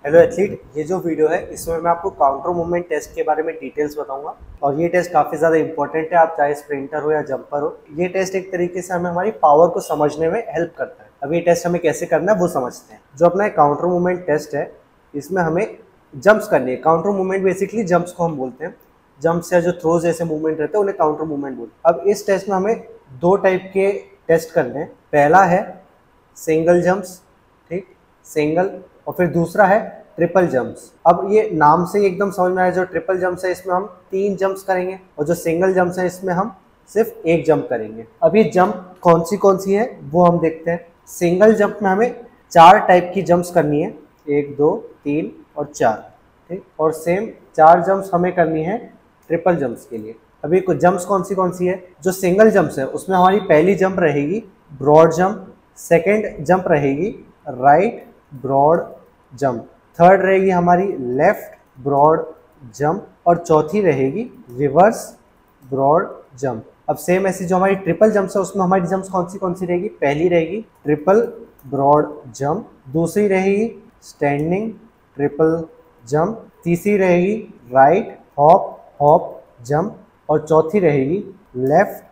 Hello athlete, ये जो video है इसमें मैं आपको काउंटर मूवमेंट टेस्ट के बारे में डिटेल्स बताऊंगा। और ये टेस्ट काफ़ी ज़्यादा इंपॉर्टेंट है, आप चाहे स्प्रिंटर हो या जंपर हो। ये टेस्ट एक तरीके से हमें हमारी पावर को समझने में हेल्प करता है। अब ये टेस्ट हमें कैसे करना है वो समझते हैं। जो अपना काउंटर मूवमेंट टेस्ट है, इसमें हमें जंप्स करनी है। काउंटर मूवमेंट बेसिकली जंप्स को हम बोलते हैं। जंप्स या जो थ्रोज जैसे मूवमेंट रहते हैं उन्हें काउंटर मूवमेंट बोलते हैं। अब इस टेस्ट में हमें दो टाइप के टेस्ट करने हैं। पहला है सिंगल जंप्स, ठीक, सिंगल। और फिर दूसरा है ट्रिपल जंप्स। अब ये नाम से ही एकदम समझ में आया, जो ट्रिपल जंप्स है इसमें हम 3 जंप्स करेंगे और जो सिंगल जंप्स है इसमें हम सिर्फ 1 जंप करेंगे। अब ये जंप कौन सी है वो हम देखते हैं। सिंगल जंप में हमें 4 टाइप की जंप्स करनी है, 1 2 3 और 4, ठीक। और सेम 4 जंप्स हमें करनी है ट्रिपल जंप्स के लिए। अभी कुछ जंप्स कौन सी है। जो सिंगल जंप्स है उसमें हमारी पहली जंप रहेगी ब्रॉड जंप, सेकेंड जंप रहेगी राइट ब्रॉड जंप, थर्ड रहेगी हमारी लेफ्ट ब्रॉड जंप और चौथी रहेगी रिवर्स ब्रॉड जंप। अब सेम ऐसी जो हमारी ट्रिपल जंप्स है उसमें हमारी जंप्स कौन सी रहेगी। पहली रहेगी ट्रिपल ब्रॉड जंप, दूसरी रहेगी स्टैंडिंग ट्रिपल जंप, तीसरी रहेगी राइट हॉप हॉप जंप और चौथी रहेगी लेफ्ट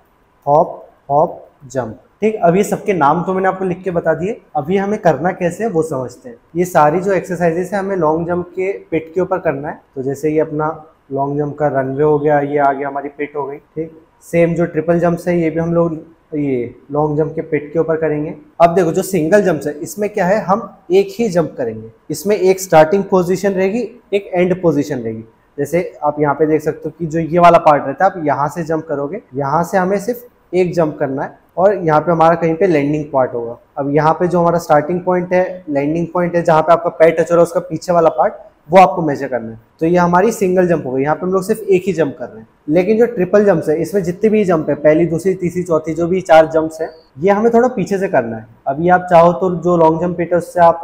हॉप हॉप जंप, ठीक। अब ये सबके नाम तो मैंने आपको लिख के बता दिए। अभी हमें करना कैसे है वो समझते हैं। ये सारी जो एक्सरसाइजेस है हमें लॉन्ग जंप के पिट के ऊपर करना है। तो जैसे ये अपना लॉन्ग जंप का रनवे हो गया, ये आ गया हमारी पिट हो गई, ठीक। सेम जो ट्रिपल जंप्स है ये भी हम लोग ये लॉन्ग जंप के पिट के ऊपर करेंगे। अब देखो जो सिंगल जंप्स है इसमें क्या है, हम एक ही जंप करेंगे। इसमें एक स्टार्टिंग पोजिशन रहेगी, एक एंड पोजिशन रहेगी। जैसे आप यहाँ पे देख सकते हो कि जो ये वाला पार्ट रहता है, आप यहाँ से जंप करोगे, यहाँ से हमें सिर्फ एक जंप करना है और यहाँ पे हमारा कहीं पे लैंडिंग पॉइंट होगा। अब यहाँ पे जो हमारा स्टार्टिंग पॉइंट है, लैंडिंग पॉइंट है, जहाँ पे आपका पैर टच हो रहा है उसका पीछे वाला पार्ट, वो आपको मेजर करना है। तो ये हमारी सिंगल जंप हो गई। यहाँ पे हम लोग सिर्फ एक ही जंप कर रहे हैं। लेकिन जो ट्रिपल जंप्स है इसमें जितने भी जंप है, पहली दूसरी तीसरी चौथी, जो भी 4 जंप्स है, ये हमें थोड़ा पीछे से करना है। अभी आप चाहो तो जो लॉन्ग जंप है उससे आप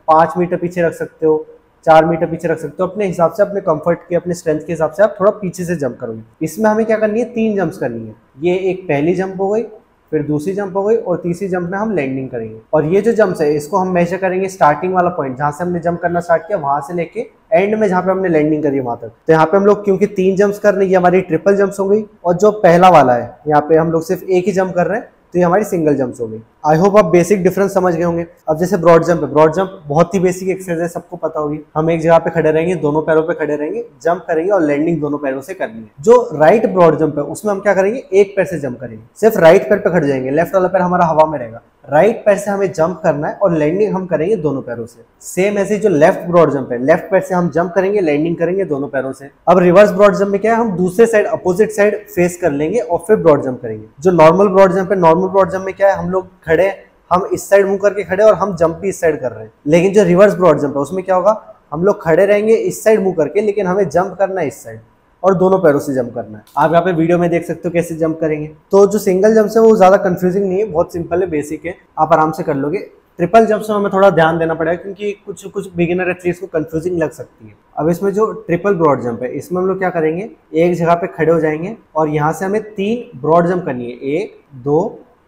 5 मीटर पीछे रख सकते हो, 4 मीटर पीछे रख सकते हो। अपने हिसाब से, अपने कंफर्ट के, अपने स्ट्रेंथ के हिसाब से आप थोड़ा पीछे से जंप करोगे। इसमें हमें क्या करनी है, 3 जंप्स करनी है। ये एक पहली जंप हो गई, फिर दूसरी जंप हो गई और तीसरी जंप में हम लैंडिंग करेंगे। और ये जो जंप्स है इसको हम मेजर करेंगे स्टार्टिंग वाला पॉइंट, जहां से हमने जंप करना स्टार्ट किया वहां से लेके एंड में जहां पे हमने लैंडिंग करी वहां तक। तो यहाँ पे हम लोग क्योंकि 3 जंप्स कर रहे हैं, ये हमारी ट्रिपल जंप्स हो गई। और जो पहला वाला है यहाँ पे हम लोग सिर्फ एक ही जंप कर रहे हैं, तो ये हमारी सिंगल जंप्स हो गई। आई होप आप बेसिक डिफरेंस समझ गए होंगे। अब जैसे ब्रॉड जंप है, ब्रॉड जंप बहुत ही बेसिक एक्सरसाइज है, सबको पता होगी। हम एक जगह पे खड़े रहेंगे, दोनों पैरों पे खड़े रहेंगे, जंप करेंगे और लैंडिंग दोनों पैरों से करनी है। जो राइट ब्रॉड जंप है उसमें हम क्या करेंगे, एक पैर से जंप करेंगे, सिर्फ राइट पैर पे खड़े जाएंगे, लेफ्ट वाला पैर हमारा हवा में रहेगा। राइट पैर से हमें जंप करना है और लैंडिंग हम करेंगे दोनों पैरों से। सेम ऐसे जो लेफ्ट ब्रॉड जंप है, लेफ्ट पैर से हम जंप करेंगे, लैंडिंग करेंगे दोनों पैरों से। अब रिवर्स ब्रॉड जंप में क्या है, हम दूसरे साइड अपोजिट साइड फेस कर लेंगे और फिर ब्रॉड जंप करेंगे। जो नॉर्मल ब्रॉड जंप है, नॉर्मल ब्रॉड जंप में क्या है, हम लोग खड़े, हम इस साइड मुंह करके खड़े और हम जंप भी इस साइड कर रहे हैं। लेकिन जो रिवर्स ब्रॉड जंप है उसमें क्या होगा, हम लोग खड़े रहेंगे इस साइड मुंह करके, लेकिन हमें जंप करना है इस साइड और दोनों पैरों से जंप करना है। आप यहाँ पे वीडियो में देख सकते हो कैसे जंप करेंगे। तो जो सिंगल जंप्स है वो ज्यादा कंफ्यूजिंग नहीं है, बहुत सिंपल है, बेसिक है, आप आराम से कर लोगे। ट्रिपल जंप्स में हमें थोड़ा ध्यान देना पड़ेगा क्योंकि कुछ बिगिनर एथलीट्स को कंफ्यूजिंग लग सकती है। अब इसमें जो ट्रिपल ब्रॉड जंप है इसमें हम लोग क्या करेंगे, एक जगह पे खड़े हो जाएंगे और यहाँ से हमें 3 ब्रॉड जंप करनी है, 1 2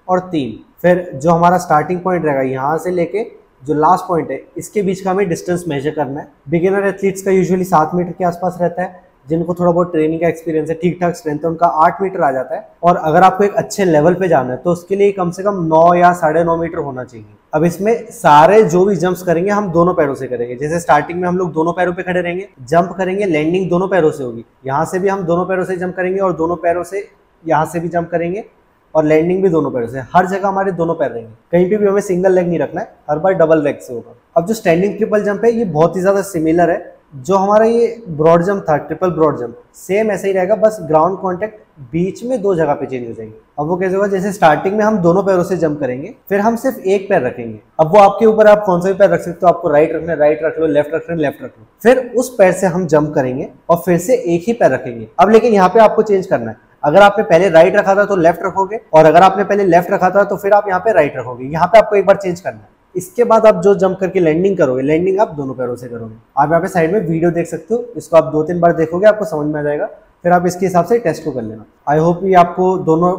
और 3। फिर जो हमारा स्टार्टिंग पॉइंट रहेगा यहाँ से लेके जो लास्ट पॉइंट है इसके बीच का हमें डिस्टेंस मेजर करना है। बिगिनर एथलीट्स का यूजुअली 7 मीटर के आसपास रहता है। जिनको थोड़ा बहुत ट्रेनिंग का एक्सपीरियंस है, ठीक ठाक स्ट्रेंथ है, उनका 8 मीटर आ जाता है। और अगर आपको एक अच्छे लेवल पे जाना है तो उसके लिए कम से कम 9 या 9.5 मीटर होना चाहिए। अब इसमें सारे जो भी जंप्स करेंगे हम दोनों पैरों से करेंगे। जैसे स्टार्टिंग में हम लोग दोनों पैरों पे खड़े रहेंगे, जंप करेंगे, लैंडिंग दोनों पैरों से होगी। यहाँ से भी हम दोनों पैरों से जंप करेंगे और दोनों पैरों से यहाँ से भी जंप करेंगे और लैंडिंग भी दोनों पैरों से। हर जगह हमारे दोनों पैर रहेंगे, कहीं पे भी हमें सिंगल लेग नहीं रखना है, हर बार डबल लेग से होगा। अब जो स्टैंडिंग ट्रिपल जंप है ये बहुत ही ज्यादा सिमिलर है। जो हमारा ये ब्रॉड जंप था, ट्रिपल ब्रॉड जंप, सेम ऐसा ही रहेगा, बस ग्राउंड कांटेक्ट बीच में 2 जगह पे चेंज हो जाएंगे। अब वो कैसे होगा, जैसे स्टार्टिंग में हम दोनों पैरों से जंप करेंगे, फिर हम सिर्फ एक पैर रखेंगे। अब वो आपके ऊपर, आप कौन सा भी पैर रख सकते हो, आपको राइट रखना है राइट रख लो, लेफ्ट रखना है लेफ्ट रख लो। फिर उस पैर से हम जंप करेंगे और फिर से एक ही पैर रखेंगे। अब लेकिन यहाँ पे आपको चेंज करना है, अगर आपने पहले राइट रखा था तो लेफ्ट रखोगे और अगर आपने पहले लेफ्ट रखा था तो फिर आप यहाँ पे राइट रखोगे। यहाँ पे आपको एक बार चेंज करना है। इसके बाद आप जो जंप करके लैंडिंग करोगे, लैंडिंग आप दोनों पैरों से करोगे। आप यहाँ पे साइड में वीडियो देख सकते हो, इसको आप 2-3 बार देखोगे, आपको समझ में आ जाएगा। फिर आप इसके हिसाब से टेस्ट को कर लेना। आई होप ये आपको दोनों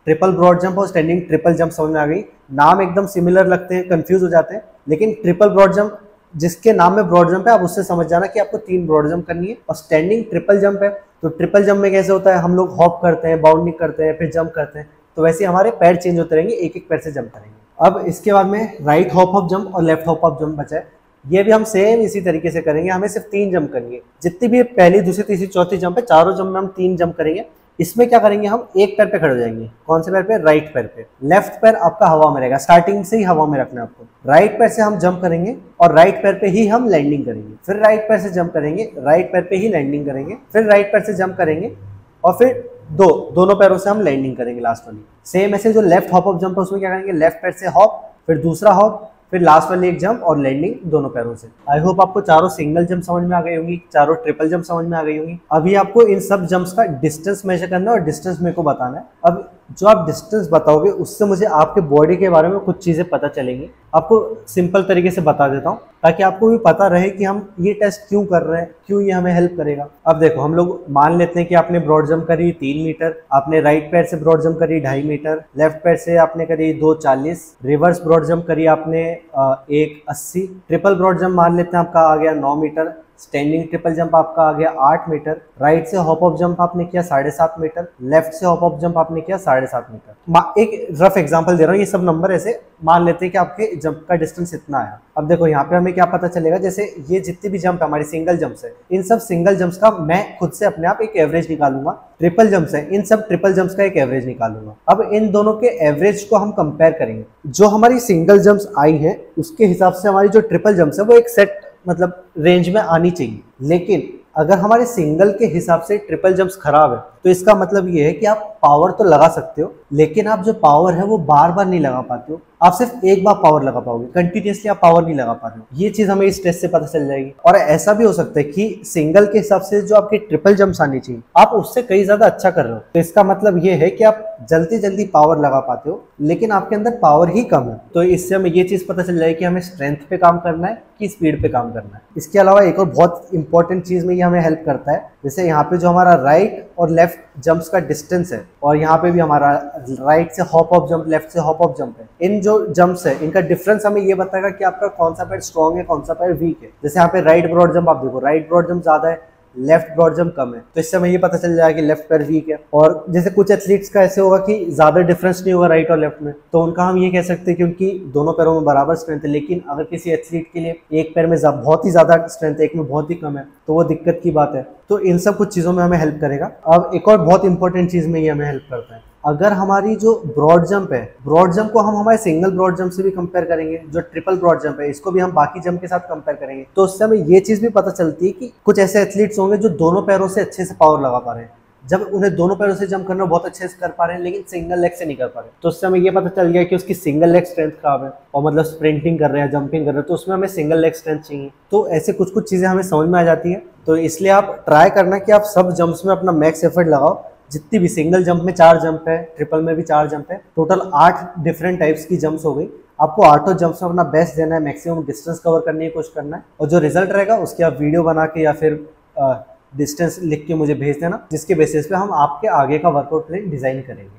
ट्रिपल ब्रॉड जंप और स्टैंडिंग ट्रिपल जंप समझ में आ गई। नाम एकदम सिमिलर लगते हैं, कंफ्यूज हो जाते हैं, लेकिन ट्रिपल ब्रॉड जंप जिसके नाम में ब्रॉड जंप है आप उससे समझ जाना कि आपको 3 ब्रॉड जंप करनी है। और स्टैंडिंग ट्रिपल जंप है, तो ट्रिपल जंप में कैसे होता है, हम लोग हॉप करते हैं, बाउंडिंग करते हैं, फिर जंप करते हैं, तो वैसे हमारे पैर चेंज होते रहेंगे, एक एक पैर से जंप करेंगे। अब इसके बाद में राइट हॉप ऑफ जंप और लेफ्ट हॉप ऑफ जंप बचा है, ये भी हम सेम इसी तरीके से करेंगे। हमें सिर्फ 3 जंप करनी है, जितनी भी पहली, दूसरी, तीसरी, चौथी जंप है, चारों जंप में हम 3 जंप करेंगे। इसमें क्या करेंगे, हम एक पैर पे खड़े हो जाएंगे। कौन से पैर पे, राइट पैर पे। लेफ्ट पैर आपका हवा में रहेगा, स्टार्टिंग से ही हवा में रखना है आपको। राइट पैर से हम जंप करेंगे और राइट पैर पे ही हम लैंडिंग करेंगे, फिर राइट पैर से जंप करेंगे, राइट पैर पे ही लैंडिंग करेंगे, फिर राइट पैर से जंप करेंगे और फिर दोनों पैरों से हम लैंडिंग करेंगे लास्ट वाली। सेम ऐसे जो लेफ्ट हॉप ऑफ जंप है उसमें क्या करेंगे, लेफ्ट पैर से हॉप, फिर दूसरा हॉप, फिर लास्ट वाली एक जंप और लैंडिंग दोनों पैरों से। आई होप आपको चारों सिंगल जंप समझ में आ गई होंगी, चारों ट्रिपल जंप समझ में आ गई होंगी। अभी आपको इन सब जंप्स का डिस्टेंस मेजर करना है और डिस्टेंस मेरे को बताना है। अब जो आप डिस्टेंस बताओगे उससे मुझे आपके बॉडी के बारे में कुछ चीज़ें पता चलेंगी। आपको सिंपल तरीके से बता देता हूँ ताकि आपको भी पता रहे कि हम ये टेस्ट क्यों कर रहे हैं, क्यों ये हमें हेल्प करेगा। अब देखो, हम लोग मान लेते हैं कि आपने ब्रॉड जंप करी 3 मीटर, आपने राइट पैर से ब्रॉड जंप करी 2.5 मीटर, लेफ्ट पैर से आपने करी 2.40, रिवर्स ब्रॉड जंप करी आपने 1.80, ट्रिपल ब्रॉड जंप मान लेते हैं आपका आ गया 9 मीटर, स्टैंडिंग ट्रिपल जंप आपका आ गया 8 मीटर, राइट से हॉप ऑफ जंप आपने किया 7.5 मीटर, लेफ्ट से हॉप ऑफ जंप आपने किया 7.5 मीटर। एक रफ एग्जांपल दे रहा हूँ, ये सब नंबर ऐसे मान लेते हैं कि आपके जंप का डिस्टेंस इतना आया। अब देखो यहाँ पे हमें क्या पता चलेगा, जैसे ये जितनी भी जंप है हमारी सिंगल जंप्स है, इन सब सिंगल जंप्स का मैं खुद से अपने आप एक एवरेज निकालूंगा। ट्रिपल जंप्स है, इन सब ट्रिपल जंप्स का एक एवरेज निकालूंगा। अब इन दोनों के एवरेज को हम कंपेयर करेंगे। जो हमारी सिंगल जंप्स आई हैं उसके हिसाब से हमारी जो ट्रिपल जंप्स है वो एक सेट मतलब रेंज में आनी चाहिए। लेकिन अगर हमारे सिंगल के हिसाब से ट्रिपल जंप्स खराब है तो इसका मतलब ये है कि आप पावर तो लगा सकते हो, लेकिन आप जो पावर है वो बार बार नहीं लगा पाते हो। आप सिर्फ एक बार पावर लगा पाओगे, कंटिन्यूसली आप पावर नहीं लगा पा रहे हो। ये चीज हमें इस टेस्ट से पता चल जाएगी। और ऐसा भी हो सकता है कि सिंगल के हिसाब से जो आपकी ट्रिपल जंप्स आनी चाहिए आप उससे कई ज्यादा अच्छा कर रहे हो, तो इसका मतलब ये है कि आप जल्दी जल्दी पावर लगा पाते हो लेकिन आपके अंदर पावर ही कम है। तो इससे हमें ये चीज पता चल जाएगी कि हमें स्ट्रेंथ पे काम करना है कि स्पीड पे काम करना है। इसके अलावा एक और बहुत इंपॉर्टेंट चीज में ये हमें हेल्प करता है, जैसे यहाँ पे जो हमारा राइट और लेफ्ट जंप्स का डिस्टेंस है और यहाँ पे भी हमारा राइट से हॉप ऑफ जंप, लेफ्ट से हॉप ऑफ जंप है, इन जो जंप्स है इनका डिफरेंस हमें ये बताएगा कि आपका कौन सा पैर स्ट्रॉन्ग है, कौन सा पैर वीक है। जैसे यहाँ पे राइट ब्रॉड जंप आप देखो, राइट ब्रॉड जंप ज्यादा है, लेफ्ट ब्रॉड जंप कम है, तो इससे हमें ये पता चल जाएगा कि लेफ्ट पैर वीक है। और जैसे कुछ एथलीट्स का ऐसे होगा कि ज्यादा डिफरेंस नहीं होगा राइट और लेफ्ट में, तो उनका हम ये कह सकते हैं कि उनकी दोनों पैरों में बराबर स्ट्रेंथ है। लेकिन अगर किसी एथलीट के लिए एक पैर में बहुत ही ज्यादा स्ट्रेंथ है, एक में बहुत ही कम है, तो वो दिक्कत की बात है। तो इन सब कुछ चीजों में हमें हेल्प करेगा। अब एक और बहुत इंपॉर्टेंट चीज में ये हमें हेल्प करता है, अगर हमारी जो ब्रॉड जंप है, ब्रॉड जंप को हम हमारे सिंगल ब्रॉड जंप से भी कंपेयर करेंगे, जो ट्रिपल ब्रॉड जंप है इसको भी हम बाकी जंप के साथ कंपेयर करेंगे, तो उससे हमें ये चीज भी पता चलती है कि कुछ ऐसे एथलीट्स होंगे जो दोनों पैरों से अच्छे से पावर लगा पा रहे हैं। जब उन्हें दोनों पैरों से जंप करना बहुत अच्छे से कर पा रहे हैं लेकिन सिंगल लेग से नहीं कर पा रहे, तो उससे हमें ये पता चल गया कि उसकी सिंगल लेग स्ट्रेंथ खराब है और मतलब स्प्रिंटिंग कर रहे हैं, जंपिंग कर रहे हैं, तो उसमें हमें सिंगल लेग स्ट्रेंथ चाहिए। तो ऐसे कुछ कुछ चीजें हमें समझ में आ जाती है। तो इसलिए आप ट्राई करना कि आप सब जंप्स में अपना मैक्स एफर्ट लगाओ। जितनी भी सिंगल जंप में 4 जंप है, ट्रिपल में भी 4 जंप है, टोटल 8 डिफरेंट टाइप्स की जंप्स हो गई। आपको 8 जंप्स में अपना बेस्ट देना है, मैक्सिमम डिस्टेंस कवर करने की कोशिश करना है और जो रिजल्ट रहेगा उसकी आप वीडियो बना के या फिर डिस्टेंस लिख के मुझे भेज देना, जिसके बेसिस पे हम आपके आगे का वर्कआउट प्लान डिजाइन करेंगे।